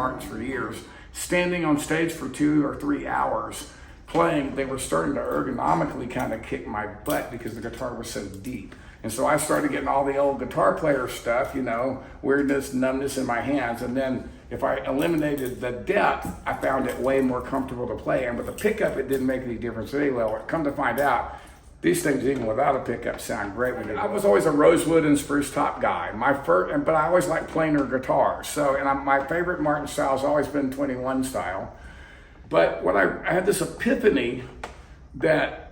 Martins for years, standing on stage for 2 or 3 hours playing, they were starting to ergonomically kind of kick my butt because the guitar was so deep. And so I started getting all the old guitar player stuff, you know, weirdness, numbness in my hands. And then if I eliminated the depth, I found it way more comfortable to play. And with the pickup, it didn't make any difference anyway. Come to find out, these things, even without a pickup, sound great. I was always a rosewood and spruce top guy. But I always liked plainer guitars. So, my favorite Martin style has always been 21 style. But when I had this epiphany that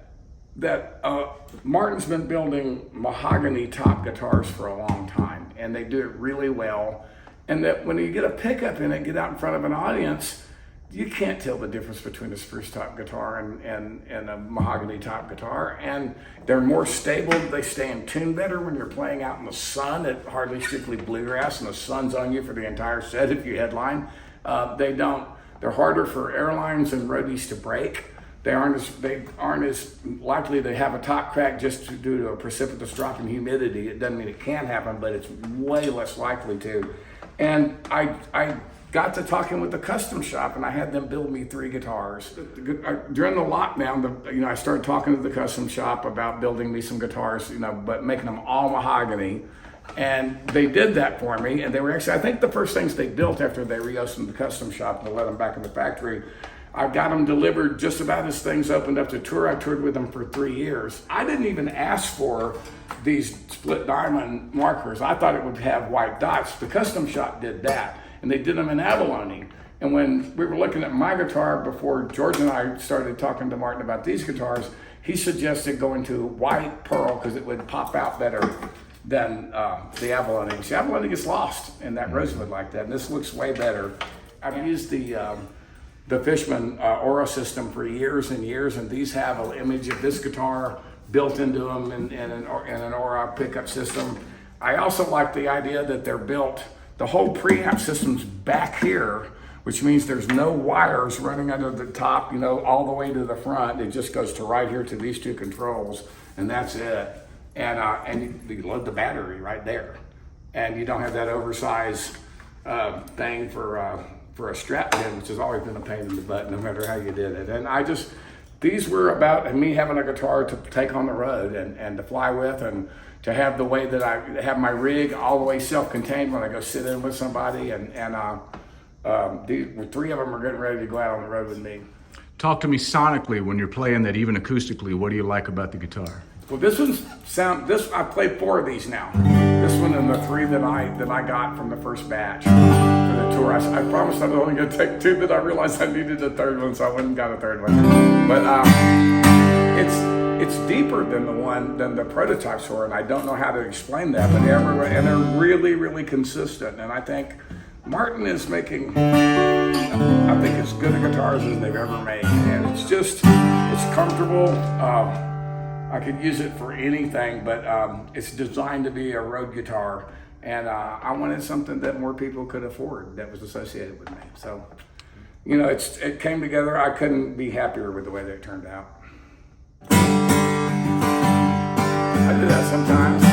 Martin's been building mahogany top guitars for a long time, and they do it really well. And that when you get a pickup in it, get out in front of an audience, you can't tell the difference between a spruce top guitar and a mahogany top guitar. And they're more stable, they stay in tune better when you're playing out in the sun at hardly strictly bluegrass and the sun's on you for the entire set if you headline. They're harder for airlines and roadies to break. They aren't as likely to have a top crack just due to a precipitous drop in humidity. It doesn't mean it can't happen, but it's way less likely to. And I got to talking with the custom shop, and I had them build me 3 guitars. During the lockdown, I started talking to the custom shop about building me some guitars, but making them all mahogany. And they did that for me, and they were actually, I think the first things they built after they reopened the custom shop to let them back in the factory, I got them delivered just about as things opened up to tour. I toured with them for 3 years. I didn't even ask for these split diamond markers. I thought it would have white dots. The custom shop did that, and they did them in abalone. And when we were looking at my guitar before George and I started talking to Martin about these guitars, he suggested going to white pearl because it would pop out better than the abalone. See, abalone gets lost in that rosewood like that, and this looks way better. I've used the Fishman Aura system for years and years, and these have an image of this guitar built into them in an Aura pickup system. I also like the idea that they're built, the whole preamp system's back here, which means there's no wires running under the top, all the way to the front. It just goes to right here to these 2 controls, and that's it. And you load the battery right there, and you don't have that oversized thing for a strap pin, which has always been a pain in the butt, no matter how you did it. And these were about me having a guitar to take on the road and to fly with, and to have the way that I have my rig all the way self-contained when I go sit in with somebody. And 3 of them are getting ready to go out on the road with me. Talk to me sonically when you're playing that, even acoustically. What do you like about the guitar? Well, I played 4 of these now. This one and the 3 that I got from the first batch for the tour. I promised I was only going to take 2, but I realized I needed a 3rd one, so I went and got a 3rd one. But it's deeper than the prototypes were, and I don't know how to explain that. But they're really, really consistent, and I think Martin is making, I think, as good a guitars as they've ever made, and it's comfortable. I could use it for anything, but it's designed to be a road guitar, and I wanted something that more people could afford that was associated with me. So, it came together. I couldn't be happier with the way that it turned out. I do that sometimes.